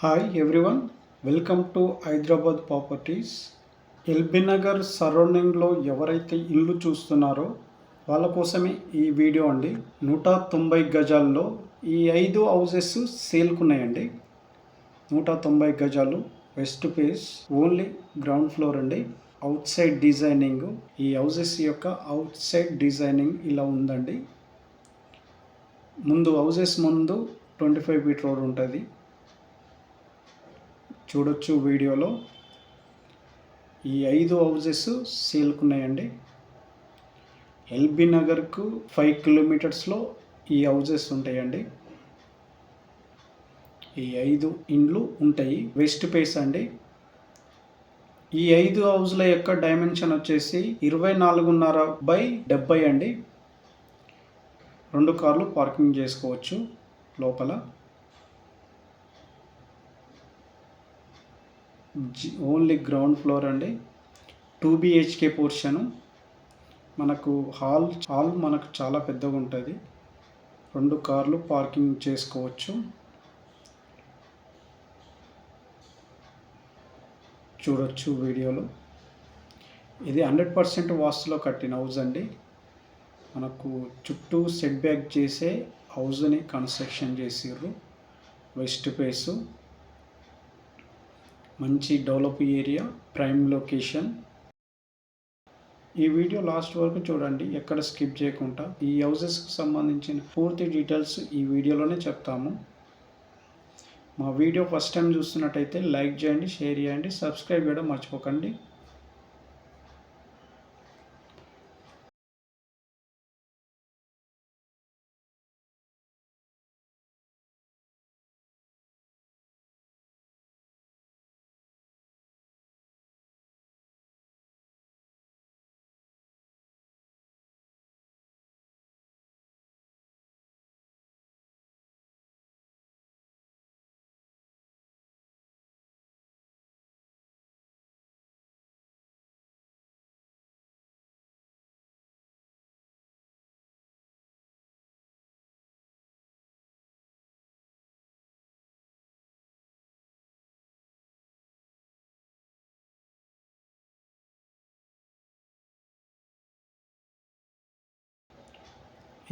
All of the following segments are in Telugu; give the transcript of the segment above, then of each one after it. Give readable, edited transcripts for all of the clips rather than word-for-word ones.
Hi everyone, welcome to Hyderabad properties. LB Nagar సరౌండింగ్లో ఎవరైతే ఇల్లు చూస్తున్నారో వాళ్ళ కోసమే ఈ వీడియో అండి. 190 గజాల్లో ఈ 5 హౌసెస్ సేల్కున్నాయండి. 190 గజాలు, west face, only ground floor అండి. అవుట్ సైడ్ డిజైనింగ్, ఈ హౌసెస్ యొక్క అవుట్ సైడ్ డిజైనింగ్ ఇలా ఉందండి. హౌసెస్ ముందు 25 ఫీట్ రోడ్ ఉంటుంది, చూడొచ్చు వీడియోలో. ఈ 5 హౌసెస్ సేల్కున్నాయండి. ఎల్బీ నగర్కు 5 కిలోమీటర్స్లో ఈ హౌసెస్ ఉంటాయండి. ఈ 5 ఇండ్లు ఉంటాయి, వెస్ట్ ఫేస్ అండి. ఈ 5 హౌస్ల యొక్క డైమెన్షన్ వచ్చేసి 24.5 బై 70 అండి. 2 కార్లు పార్కింగ్ చేసుకోవచ్చు లోపల. ఓన్లీ గ్రౌండ్ ఫ్లోర్ అండి. 2 BHK పోర్షను. మనకు హాల్ మనకు చాలా పెద్దగా ఉంటుంది, 2 కార్లు పార్కింగ్ చేసుకోవచ్చు. చూడొచ్చు వీడియోలో. ఇది 100% వాస్తులో కట్టిన హౌస్ అండి. మనకు చుట్టూ సెట్ బ్యాక్ చేసే హౌస్ని కన్స్ట్రక్షన్ చేసిర్రు. వెస్ట్ ఫేసు, మంచి డెవలప్ ఏరియా, ప్రైమ్ లొకేషన్. ఈ వీడియో లాస్ట్ వరకు చూడండి, ఎక్కడ స్కిప్ చేయకుండా. ఈ హౌసెస్కి సంబంధించిన పూర్తి డీటెయిల్స్ ఈ వీడియోలోనే చెప్తాము. మా వీడియో ఫస్ట్ టైం చూస్తున్నట్టయితే లైక్ చేయండి, షేర్ చేయండి, సబ్స్క్రైబ్ చేయడం మర్చిపోకండి.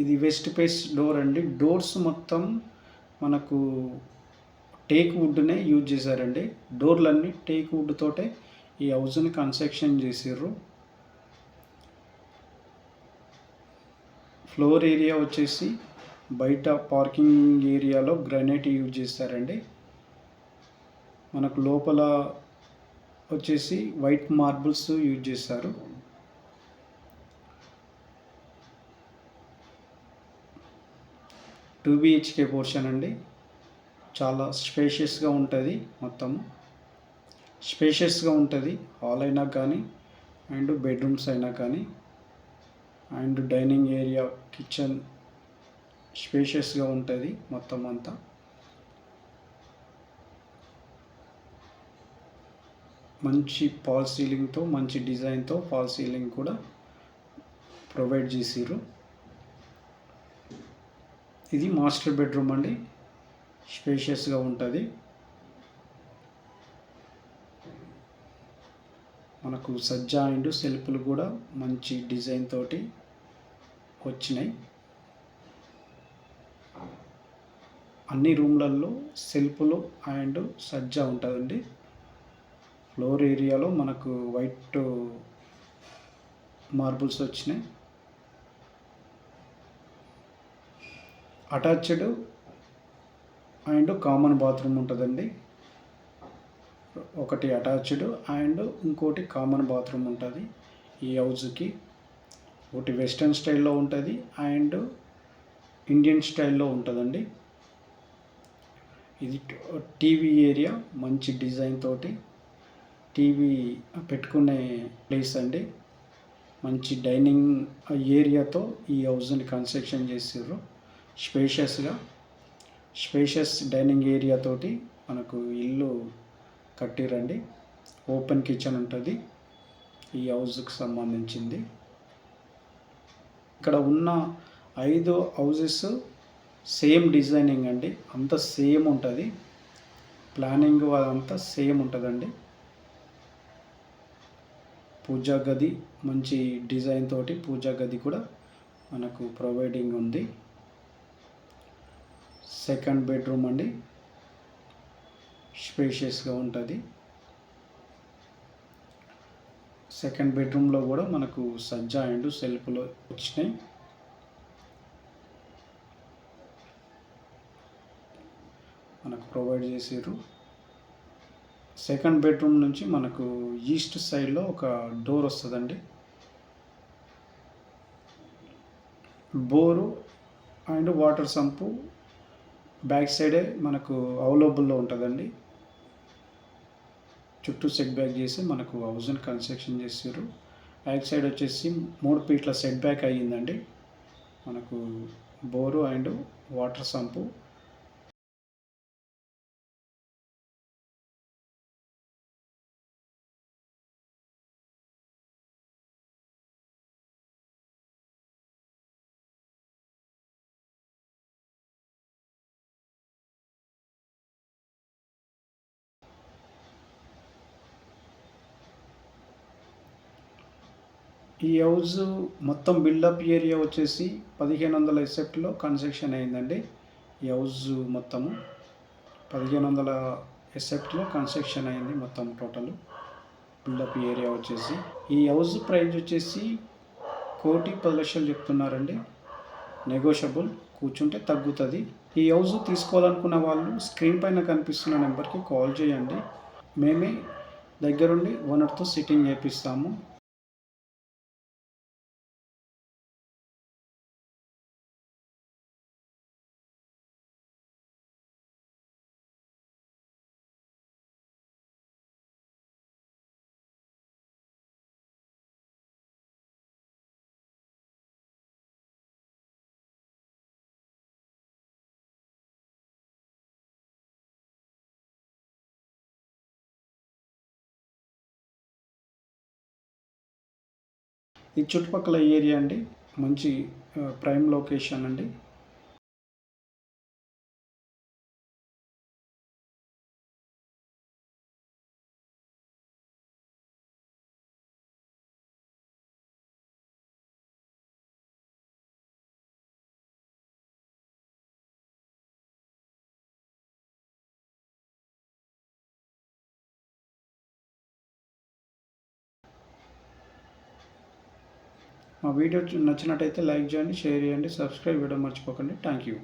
ఇది వెస్ట్ ఫేస్ డోర్ అండి. డోర్స్ మొత్తం మనకు టేక్ వుడ్నే యూజ్ చేశారండి. డోర్లన్నీ టేక్ వుడ్ తోటే ఈ హౌస్ని కన్స్ట్రక్షన్ చేసిర్రు. ఫ్లోర్ ఏరియా వచ్చేసి బయట పార్కింగ్ ఏరియాలో గ్రానైట్ యూజ్ చేస్తారండి. మనకు లోపల వచ్చేసి వైట్ మార్బుల్స్ యూజ్ చేస్తారు. 2 BHK పోర్షన్ అండి. చాలా స్పేషియస్గా ఉంటుంది, మొత్తము స్పేషియస్గా ఉంటుంది. హాల్ అయినా కానీ, అండ్ బెడ్రూమ్స్ అయినా కానీ, అండ్ డైనింగ్ ఏరియా, కిచెన్ స్పేషియస్గా ఉంటుంది మొత్తం అంతా. మంచి ఫాల్ సీలింగ్తో, మంచి డిజైన్తో ఫాల్ సీలింగ్ కూడా ప్రొవైడ్ చేసిర్రు. ఇది మాస్టర్ బెడ్రూమ్ అండి, స్పేషియస్గా ఉంటుంది. మనకు సజ్జా అండ్ సెల్ఫ్లు కూడా మంచి డిజైన్ తోటి వచ్చినాయి. అన్ని రూమ్లలో సెల్ఫ్లు అండ్ సజ్జా ఉంటుందండి. ఫ్లోర్ ఏరియాలో మనకు వైట్ మార్బుల్స్ వచ్చినాయి. అటాచ్డ్ అండ్ కామన్ బాత్రూమ్ ఉంటుందండి. ఒకటి అటాచ్డ్ అండ్ ఇంకోటి కామన్ బాత్రూమ్ ఉంటుంది ఈ హౌస్కి. ఒకటి వెస్ట్రన్ స్టైల్లో ఉంటుంది అండ్ ఇండియన్ స్టైల్లో ఉంటుందండి. ఇది టీవీ ఏరియా, మంచి డిజైన్ తోటి టీవీ పెట్టుకునే ప్లేస్ అండి. మంచి డైనింగ్ ఏరియాతో ఈ హౌస్ని కన్స్ట్రక్షన్ చేసారు. స్పేషియస్ డైనింగ్ ఏరియా తోటి మనకు ఇల్లు కట్టిరండి. ఓపెన్ కిచెన్ ఉంటుంది ఈ హౌస్కి సంబంధించింది. ఇక్కడ ఉన్న 5 హౌసెస్ సేమ్ డిజైనింగ్ అండి, అంత సేమ్ ఉంటుంది. ప్లానింగ్ అదంతా సేమ్ ఉంటుందండి. పూజా గది మంచి డిజైన్ తోటి పూజా గది కూడా మనకు ప్రొవైడింగ్ ఉంది. సెకండ్ బెడ్రూమ్ అండి, స్పేషియస్గా ఉంటుంది. సెకండ్ బెడ్రూమ్లో కూడా మనకు సజ్జా అండ్ సెల్ఫ్లో వచ్చినాయి. మనకు ప్రొవైడ్ చేసారు. సెకండ్ బెడ్రూమ్ నుంచి మనకు ఈస్ట్ సైడ్లో ఒక డోర్ వస్తుందండి. Bore and water sump back సైడే మనకు అవైలబుల్లో ఉంటుందండి. చుట్టూ సెట్ బ్యాక్ చేసి మనకు హౌస్ని కన్స్ట్రక్షన్ చేసారు. బ్యాక్ సైడ్ వచ్చేసి 3 ఫీట్ల సెట్ బ్యాక్ అయ్యిందండి. మనకు బోరు అండ్ వాటర్ సంపు. ఈ హౌస్ మొత్తం బిల్డప్ ఏరియా వచ్చేసి 1500 ఎసెప్ట్లో కన్స్ట్రక్షన్ అయిందండి. ఈ హౌస్ మొత్తము 1500 ఎసెప్ట్లో కన్స్ట్రక్షన్ అయింది మొత్తం టోటల్ బిల్డప్ ఏరియా వచ్చేసి. ఈ హౌస్ ప్రైస్ వచ్చేసి 1,10,00,000 చెప్తున్నారండి. నెగోషియబుల్, కూర్చుంటే తగ్గుతుంది. ఈ హౌస్ తీసుకోవాలనుకున్న వాళ్ళు స్క్రీన్ పైన కనిపిస్తున్న నెంబర్కి కాల్ చేయండి. మేమే దగ్గరుండి ఓనర్తో సిట్టింగ్ చేపిస్తాము. ఈ చుట్టుపక్కల ఏరియా అండి, మంచి ప్రైమ్ లొకేషన్ అండి. మా వీడియో నచ్చినట్టయితే లైక్ చేయండి, షేర్ చేయండి, సబ్స్క్రైబ్ చేయడం మర్చిపోకండి. Thank you.